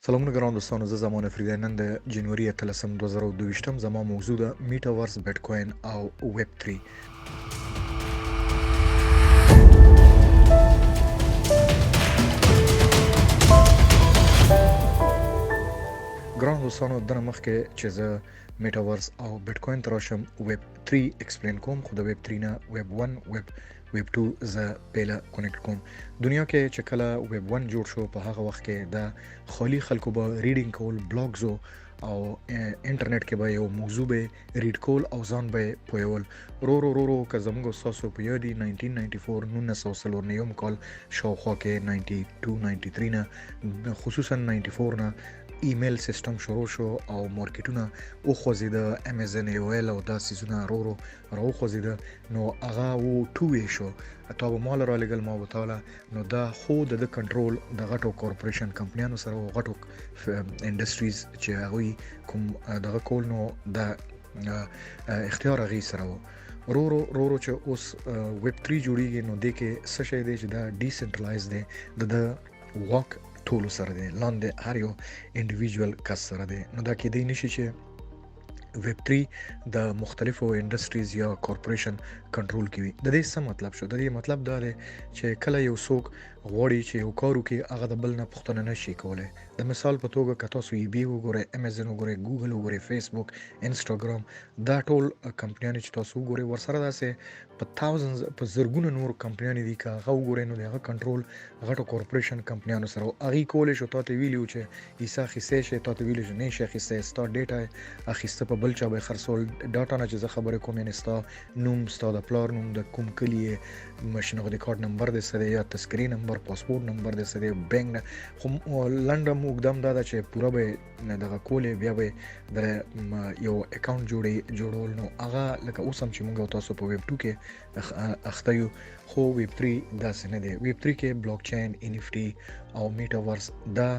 سلامونه ګران دوستانو، زه زمان فریدی. نن د جنوري 13 2022 زما موضوع ده میټاورس، بیټ کوین او ویب 3. ګران دوستانو، دنه مخکې چې زه میټاورس او بیټ کوین ته راشم، ویب 3 ایکسپلین کوم. خو د ویب 3 نه ویب 1 ویب 2 زه پیله کونیکټ کوم. دنیا کې چې کله ویب 1 جوړ شو، په هغه وخت کې د خالی خلکو به ریډینګ کول، بلاګز او انټرنیټ کې به یو موضوع به ریډ کول او ځان به پویول. رو که زموږ استاسو په یادي 1994 کال شاوخوا کې 92 93 نه، خصوصا 94 نه ایمیل سیستم شروع شو او مارکیټونه او خوځیده، امیزن ایول او دا سیزونه راو خوځیده. نو هغه و ټو وی شو، تا به مال را لګل، ما وتاله. نو دا خو د کنټرول د غټو کارپوریشن کمپنیانو سره او غټو انډستریز چې هغوی کوم دغه کول، نو دا اختیار هغې سره و. رو چې اوس ویب 3 جوړیږي، نو دې کې څه شی دی چې دا ډیسنټرلایز دی، د واک ټولو سره دی، لاندې هر یو انډیویجوال کس سره دی. نو دا کېدی نشي چې ویب 3 د مختلفو انډستریز یا کارپوریشن کنټرول کوي. د دې څه مطلب شو؟ د دې مطلب دا دی چې کله یو څوک غواړي چې یو کار وکړي، هغه د بل نه پوښتنه نشي کولی. د مثال په توګه که تاسو ای بی وګورئ، امیزن وګورئ، ګوګل وګورئ، فیسبوک، انسټاګرام، دا ټول کمپنیانې چې تاسو وګورئ، ورسره داسې په تاوزنز په زرګونه نور کمپنیانې دي. که هغه وګورئ، نو د هغه کنټرول غټو کارپوریشن کمپنیانو سره. هغې کولی شو تاته ویلي چې ایسه اخیستی شي، تاته ویلي چې نه شي اخیستی، ستا ډیټا اخیسته په بل چا به خرڅول. ډاټا نه چې زه خبرې کوم، یعنې ستا نوم، ستا د پلار نوم، د کوم کلي یې، شناختی کارت نمبر دې څه دی، یا تذکرې نمبر، پاسپورټ نمبر دې څه دی، بینک نه. خو لنډه اوږدم دا ده چې پوره به دغه کولې، بیا به د یو اکاونټ جوړول. نو هغه لکه اوس هم چې موږ او تاسو په ویب 2 کې اخته یو، خو ویب 3 داسې نه دی. ویب 3 کې بلاک چین، ان اف ټي او میټاورس، دا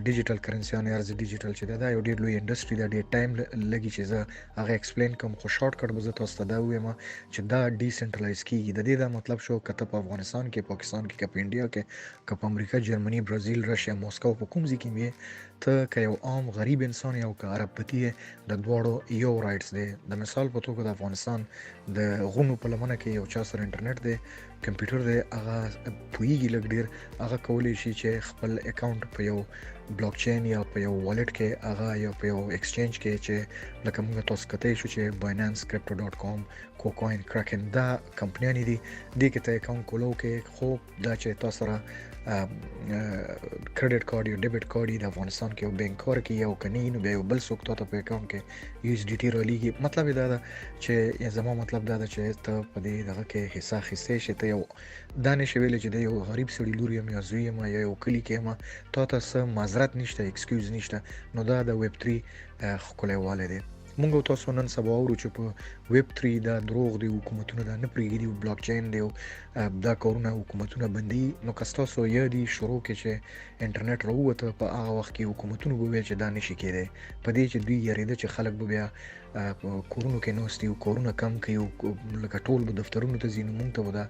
ډیجیټل کرنسیانې، ارز ډیجیټل چې دا یو ډېر لوی انډستری ده. ډېر ټایم لګي چې زه هغه ایکسپلین کوم، خو شارټ کټ به زه تاسو ته دا ووایم چې دا ډیسنټرلایز کیږي. د دې دا مطلب شو که ته په افغانستان کې، پاکستان کې، که په انډیا کې، که په امریکا، جرمني، برازیل، رشیا، موسکو، په کوم ځای کې وي، ته که یو عام غریب انسان یا که عرب پتی، د دواړو یو رایټس دی. د مثال په توګه د افغانستان د غرونو په لمنه کې یو چا سره انټرنیټ دی، کمپیوټر دی، هغه پوهیږي لږ ډېر، هغه کولی شي چې خپل اکاونټ په یو بلاک چین یا په یو والټ کې، هغه یا په یو ایکسچینج کې، چې لکه موږ تاسو کتی شو چې باینانس، کرپټو.com، کوکوین، کرکن، دا کمپنیانې دي. دې کې ته اکاونټ کولو کې، خو دا چې تاسو سره کریډټ کارت یا ډیبټ کارت د افغانستان کې یو بینک کار کې یو کني، نو بیا یو بل څوک ته په اکاونټ کې یو اس ډي ټي رالیږي. مطلب دا ده چې زما مطلب دا ده چې ته په دې دغه کې حصہ اخیستی شي. ته یو دا نشي ویلی چې د یو غریب سړي لور یم یا زوی یم یا یو کلي کې یم، تا ته څه معذرت نشته، ایکسکیوز نشته. نو دا د ویب 3 ښکلی والی دی. مونږ او تاسو نن سبا اورو چې په ویب 3 دا دروغ دی، حکومتونه دا نه پرېږدي، بلاک چین دی، دا کارونه حکومتونه بندي. نو که ستاسو یادي شروع کې چې انټرنیټ راووته، په هغه وخت کې حکومتونه به ویل چې دا نشي کېدی، په دې چې دوی یریده چې خلک به بیا په کورونو کې ناست دي، کارونه کم کوي، لکه ټول به دفترونو ته ځي. نو مونږ ته به دا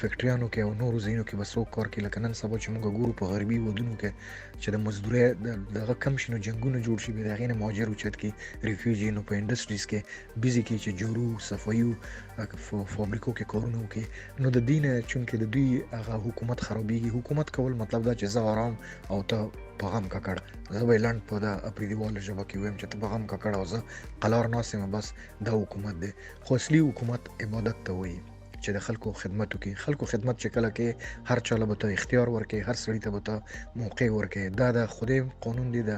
فیکټریانو کې او نورو ځایونو کې به څوک کار کوي. لکه نن سبا چې مونږ ګورو په غربي ودونو کې چې د مزدورۍ دغه کم شي، نو جنګونه جوړ شي، بیا د هغې نه مهاجر اوچت کړي، ریفیوجي. نو په انډسټریز کې بیزي کې چې جوړو، صفایو، فابریکو کې کارونه وکړي. نو د دې نه چونکې د دوی هغه حکومت خرابېږي. حکومت کول مطلب دا چې زه آرام او ته په غم ککړ. زه به یې لنډ په دا اپریدیواله ژبه کې ویم چې ته په غم ککړ او زه قلار ناست یم، بس دا حکومت دی. خو اصلي حکومت عبادت ته وایي، چې د خلکو خدمت وکړي. خلکو خدمت چې کله کې، هر چاله به ته اختیار ورکړي، هر سړي ته به ته موقع ورکړي. دا د خدای قانون دی، د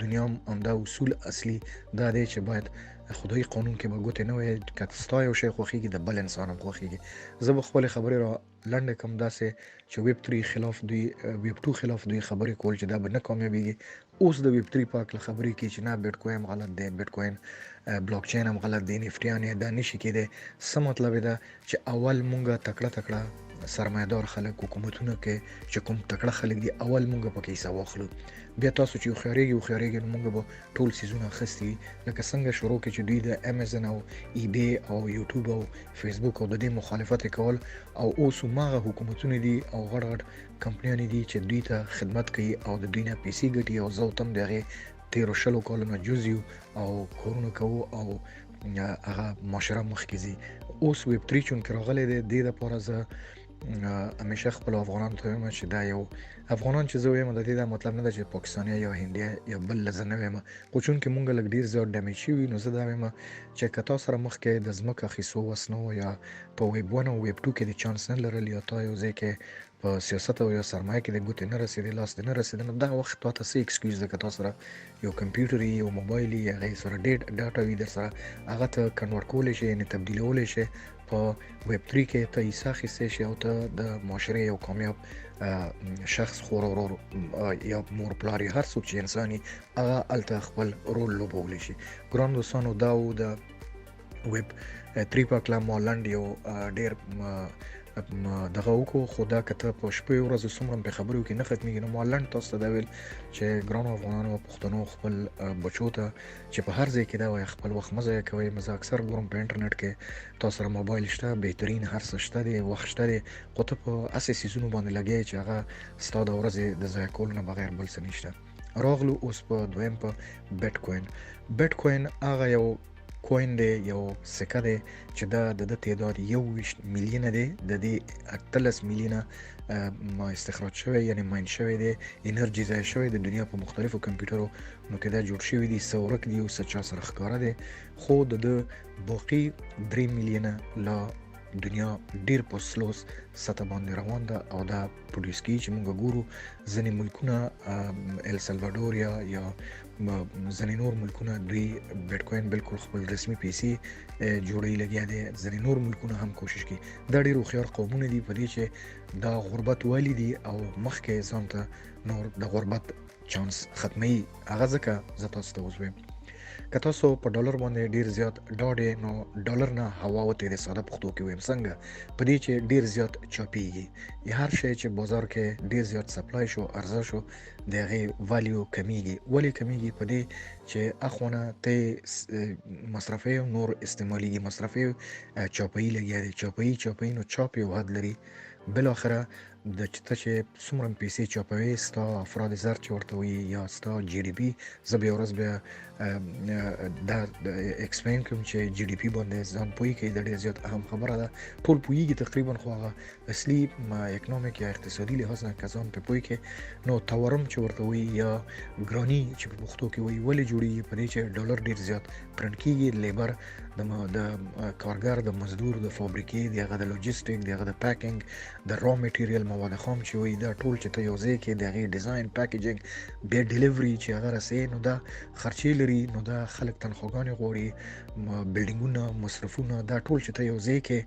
دنیا همدا اصول اصلي دا دی چې باید خدای قانون کې به ګوتې نه وي. که ستا یو شی خوښېږي، د بل انسان هم خوښېږي. زه به خپلې خبرې را لنډه کم داسې چې ویب 3 خلاف دوی، ویب 2 خلاف دوی خبرې کول چې دا به نه کامیابېږي. اوس د ویب 3 په هکله خبرې کوي چې نه، بیټ کوین غلط دی، بیټ کوین بلاک چین هم غلط دی، نفټیانې دا نشي کېدی. څه مطلب یې ده چې اول مونږه تکړه سرمایدار خلک حکومتونه کې چې کوم تکړه خلک دي اول مونږ پکې حصہ واخلو بیا تاسو چې خو مونږ به ټول سيزونه اخستي لکه څنګه شروع کې چې دوی د امازون او ای بی او یوټیوب او فیسبوک او د دې مخالفت کول او اوس ماغه حکومتونه دي او غړ کمپنیانې دي چې دوی ته خدمت کوي او د دوی نه پیسې ګټي او زه تم دغه 13 کلونو جزیو او کورونه کوو او هغه معاشره مخکزي اوس ویب 3 چون کې راغلي د دې لپاره زه همیشه خپل افغانان ته وایم چې دا یو افغانان چې زه وایم د دې دا مطلب نه ده چې پاکستاني یا هندي یا بل لزنه وایم خو چون کې مونږ لګ ډیر زیات ډیمیج شوی نو زه دا وایم چې کتا سره مخ کې د زمکه خیسو وسنو یا په ویب 1 او ویب 2 کې د چانس نه لرل یا تا یو ځکه په سیاست او یا سرمایه کې د ګوتې نه رسیدي لاس نه رسیدي نو دا وخت ته څه ایکسکیوز ده کتا سره یو کمپیوټر یو موبایل یا غي سره ډاټا وی در سره هغه ته کنورټ کول شي یعنی تبدیلول شي په ویب 3 کې ته ایسا خسته شي او ته د معاشره یو کامیاب شخص خور ورور یا مور پلاری هر څوک چې انساني هغه الته خپل رول لوبول شي ګران دوستانو دا و د ویب 3 په کلام مالند یو ډیر دغه وکړو خدا کته په شپې ورځ سمرم په خبرو کې نه ختميږي نو مالند تاسو ته دا ویل چې ګران افغانانو پښتنو خپل بچو ته چې په هر ځای کې دا وای خپل وخت مزه کوي مزه اکثر ګورم په انټرنیټ کې تاسو سره موبایل شته بهترین هر څه شته دی وخت شته دی خو ته په اساسي سيزونو باندې لګي چې هغه ستاسو د ورځې د ځای کول نه بغیر بل څه نشته راغلو اوس په دویم په بیت کوین هغه یو کوین دی یو سکه دی چې دا د تعداد 21 میلیون دی د دې 13 میلیونه ما استخراج شوی یعنی ماین شوی دی انرژي ځای شوی د دنیا په مختلفو کمپیوټرو نو کې دا جوړ شوی دی سورک دی او سچا سره ښکارا دی خو د باقي 3 میلیونه لا دنیا ډیر په سلوس سطح باندې روان ده او دا پروډوس کی چې موږ ګورو ځینې ملکونه ال سلوادور یا ځینې نور ملکونه دوی بیت کوین بالکل خپل رسمي پیسې جوړی لګیا دي ځینې نور ملکونه هم کوشش کوي دا ډیر خيار قومونه دي په دې چې دا غربت والی دي او مخکې ځان ته نور د غربت چانس ختمي هغه ځکه زه تاسو ته وزوم که تاسو په ډالر باندې ډیر زیات ډاډه نو ډالر نه هوا وته د ساده پښتو کې ویم څنګه په دې چې ډیر زیات چاپیږي هر شی چې بازار کې ډیر زیات سپلای شو عرضه شو دغه ولیو کمیږي ولی کمیږي په دې چې اخونه ته مصرفي نور استعمالي مصرفي چاپی لګیا دي چاپی نو چاپ یو حد لري بل اخره د چې څومره پیسې چاپوي ستا افراد زر چې ورته وي یا ستا جی ډي پی زبې ورځ بیا دا ایکسپلین کوم چې جی ډي پی باندې ځان پوي کې د ډېر زیات اهم خبره ده ټول پويږي تقریبا خو هغه اصلي اکونومیک یا اقتصادي لحاظ نه کسان په پوي کې نو تورم چې ورته وي یا ګرانی چې په پښتو کې وي ولې جوړي په دې چې ډالر ډېر زیات پرنټ کیږي لیبر د کارګر د مزدور د فابریکې دغه د لوجستیک دغه د پیکینګ د را میټیریل مواد خام چې وي دا ټول چې ته یو ځای کې دغه ډیزاین پیکیجینګ بیا ډیلیوري چې هغه رسې نو دا خرچې لري نو دا خلک تنخواګانې غوړي بلډینګونه مصرفونه دا ټول چې ته یو ځای کې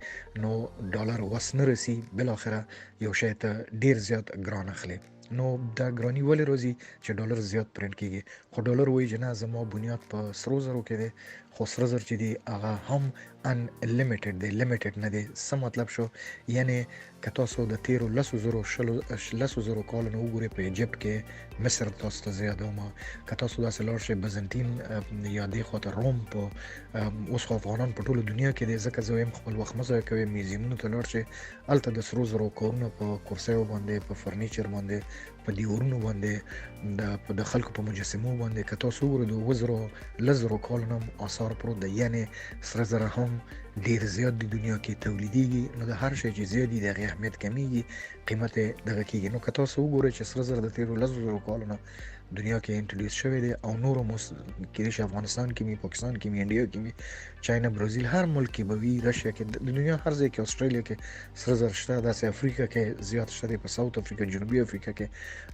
نو ډالر وسنه رسی بل اخره یو شی ته ډیر زیات ګران اخلي نو دا ګرانی ولې روزي چې ډالر زیات پرنټ کیږي خو ډالر وایي جنا زمو بنیاد په سرو زرو کې دی خو سره زر چې دی هغه هم ان لیمیټډ دی لیمیټډ نه دی څه مطلب شو یعنی که تاسو د 13 کال نو وګورئ په ایجپت کې مصر تاسو ته زیاده ما که تاسو داسې لاړ شئ بزنطین یا دی خو ته روم په اوس خو افغانان په ټوله دنیا کې دی ځکه زه هم خپل وخت مزه کوي میوزیمونو ته لاړ شئ الته د سرو زرو کورونه په کرسیو باندې په فرنیچر باندې په دیورونو باندې د خلکو په مجسمو باندې که تاسو وګورئ د وزرو لزرو کالونو آثار پروت دی یعنی سره زره هم ډیر زیات د دنیا کې تولیديږي نو د هر شي چې زیات د اهمیت کمیږي قیمت دغه کېږي نو که تاسو وګورئ چې سره زره د 13 کالونو دنیا کې انټروډیوس شوی دی او نور کې افغانستان کې می پاکستان کې می انډیا کې می چاینا برازیل هر ملک کې به وي راشیا کې د دنیا هر ځای کې استرالیا کې سره زر شته د افریقا کې زیات شته په ساوث افریقا جنوبي افریقا کې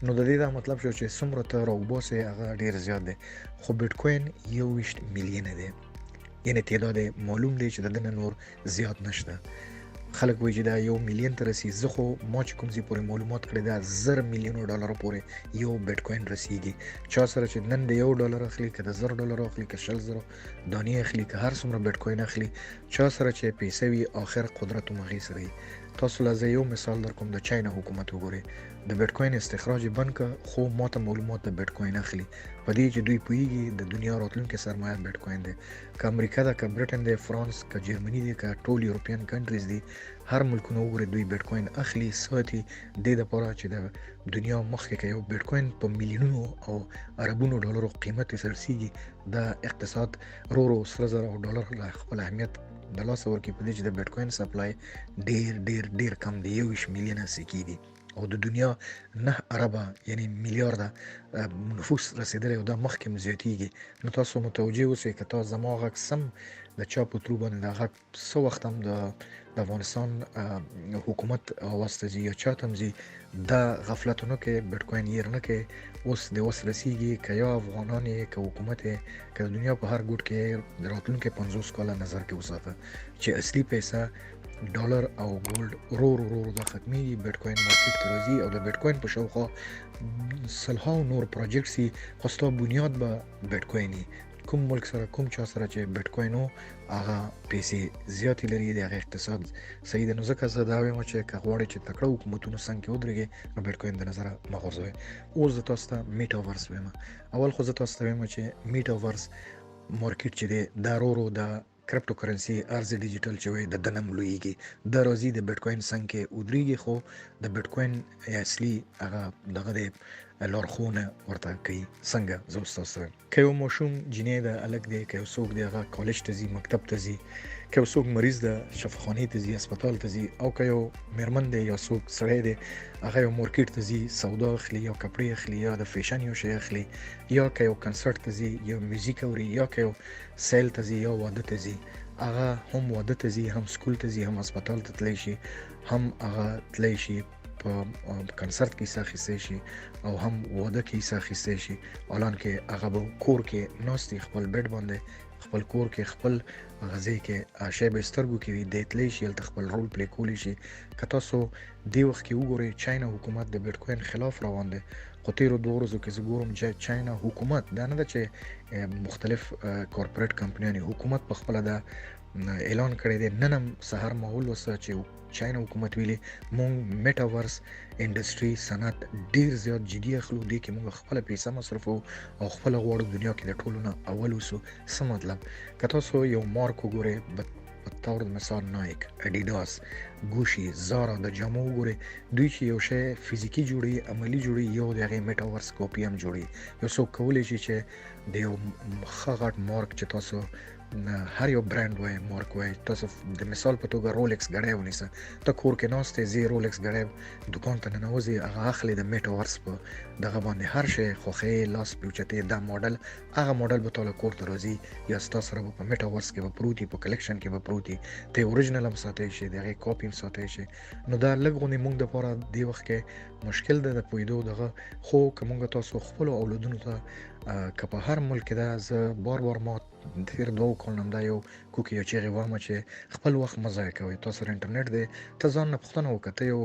نو د دې دا مطلب شو چې څومره ته راوباسه هغه ډیر زیات دی خو بیت کوین 21 میلیون دی یعنی تعداد معلوم دی چې دنه نور زیات نشته خلک وایي چې دا 1 میلیون تر رسیدي زه خو ما چې کوم ځای پورې معلومات کړی دا 1000 میلیون ډالر پورې یو بیت کوین رسیدي چا سره چې نن د $1 اخلي که د $1000 اخلي که 10000 دانې اخلي که هر څومره بیت کوین اخلي چا سره چې پیسې وي اخر قدرت مغي سره تاسو له زه یو مثال در کوم د چاینا حکومت وګورئ د بیټ کوین استخراج بند که خو ماته معلومات د بیټ کوین اخلي په دې چې دوی پوهیږي د دنیا راتلونکي سرمایه بیټ کوین دی که امریکا ده که برټن دی فرانس که جرمني دی که ټول یورپین کنټریز دي هر ملکونه وګورئ دوی بیټ کوین اخلي ساتي د دې لپاره چې د دنیا مخکې که یو بیټ کوین په میلیونونو او اربونو ډالرو قیمت یې رسیږي د اقتصاد رو سره زره او ډالر له خپل اهمیت د لاسه ورکړي په دې چې د بیټ کوین سپلای ډیر کم دی 21 میلیونه سکې دي او د دنیا 9 اربه یعنی میلیارده نفوس رسیدلی او دا مخکې هم زیاتیږي نو تاسو متوجه اوسئ که تاسو زما غږ سم د چا په ترو باندې دا غږ څه وخت هم د افغانستان حکومت اواز ته ځي یا چا ته هم ځي دا غفلت نه کوي بیټ کوین هیر نه کوي اوس رسیږي که یا افغانان یې که حکومت یې که د دنیا په هر ګوټ کې د راتلونکي 50 کاله نظر کې وساته چې اصلي پیسه ډالر او ګولډ رو دا ختمیږي بیټ کوین مارکیټ ته راځي او د بیټ کوین په شاوخوا سلهاو نور پروجیکټس دي خو ستا بنیاد به بیټ کوین وي کوم ملک سره کوم چا سره چې بیټ کوین و هغه پیسې زیاتې لري د هغه اقتصاد صحیح ده نو ځکه زه دا وایم چې که غواړئ چې تکړه حکومتونو څنګ کې ودرېږئ نو بیټ کوین د نظره مه غورځوئ اوس زه تاسو ته میټاورس وایم اول خو زه تاسو ته وایم چې میټاورس مارکیټ چې دی دا رو د کرپټو کرنسي ارز ډیجیټل چې وي د دنم لویږي د راځي د بیټ کوین څنګ کې ودرېږي خو د بیټ کوین اصلي هغه دغه د لارښوونه ورته کوي څنګه زه اوس تاسو وایم که یو ماشوم جینۍ ده هلک دی که یو څوک دی هغه کالج ته ځي مکتب ته ځي که یو څوک مریض ده شفاخانې ته ځي هسپتال ته ځي او که یو میرمن دی یا څوک سړی دی هغه یو مارکیټ ته ځي سودا اخلي یا کپړې اخلي یا د فیشن یو شی اخلي یا که یو کنسرت ته ځي یا میوزیک اوري یا که یو سیل ته ځي یا واده ته ځي هغه هم واده ته ځي هم سکول ته ځي هم هسپتال ته تللی شي هم هغه تللی شي په کنسرت کې حصه اخیستی شي او هم واده کې حصه اخیستی شي الان کې هغه به کور کې ناست خپل بیډ باندې خپل کور کې خپل غذای کې شی به سترګو کې وي دی تللی شي هلته خپل رول پلی کولی شي که تاسو دې وخت کې وګورئ چاینا حکومت د بیټ کوین خلاف روان دی خو تیرو 2 ورځو کې زه ګورم چې چاینا حکومت دا نه ده چې مختلف کارپوریټ کمپنیانې حکومت په خپله دا اعلان کړی دی نن هم سهار ماحول وسه چې چاینا حکومت ویلي مونږ میټاورس انډسټري صنعت ډیر زیات جدي اخلو دې کې مونږ خپله پیسه مصرفو او خپله غواړو دنیا کې د ټولو نه اول اوسو څه مطلب که تاسو یو مارک وګورئ په طور مثال نایک اډیداس ګوشي زارا د جامو وګورئ دوی چې یو شی فزیکي جوړي عملی جوړي یو د هغې میټاورس کاپي هم جوړي یو څوک کولی شي چې د یو ښه غټ مارک چې تاسو هر یو برانډ وای مارک وای تاسو د مثال په توګه رولکس غړی ونیسه ته کور کې ناست یې زی رولکس غړی دکان ته ننوځي هغه اخلي د میټاورس په دغه باندې هر شی خوښې لاس پیوچتې دا ماډل هغه ماډل به تاله کور ته راځي یا ستا سره به په میټاورس کې به پروت وي په کلیکشن کې به پروت وي ته اوریجنل هم ساتلی شي د هغې کاپي هم ساتلی شي نو دا لږ غوندې موږ دپاره دې وخت کې مشکل ده د پوهېدو دغه خو که موږ تاسو خپلو اولادونو ته که په هر ملک کې ده زه بار ما تیر 2 کالونه دا یو کوکې یا چیغې وامه چې خپل وخت مه ضایع کوئ تاسو سره انټرنیټ دی ته ځان نه پوښتنه وکړه ته یو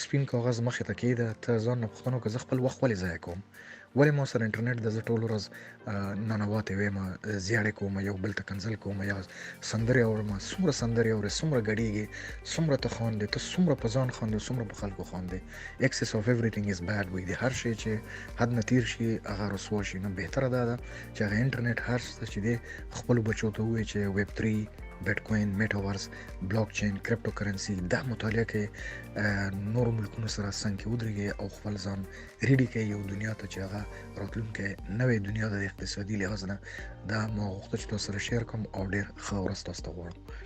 سپین کاغذ مخې ته کېږده ته ځان نه پوښتنه وکړه زه خپل وخت ولې ضایع کوم ولې ما سره انټرنیټ ده زه ټول ورځ ننواتې ویم زیاړې کوم یو بل ته کنځل کوم یا سندرې اورم څومره سندرې اورې څومره ګډېږې څومره ته خاندې ته څومره په ځان خاندې څومره په خلکو خاندې excess of everything is bad وایي د هر شی چې حد نه تیر شي هغه رسوا شي نو بهتره دا ده چې هغه انټرنیټ هر څه چې دی خپلو بچو ته ووایي چې ویب 3 بیټ کوین میټاورس بلاک چین کرپټو کرنسي دا مطالعه کوي نورو ملکونو سره څنګ کې ودرېږي او خپل ځان ریډي کوي یو دنیا ته چې هغه راتلونکی نوې دنیا د اقتصادي لحاظ نه دا ما غوښتل چې تاسو سره شیر کوم او ډېر ښه ورځ تاسو ته غواړم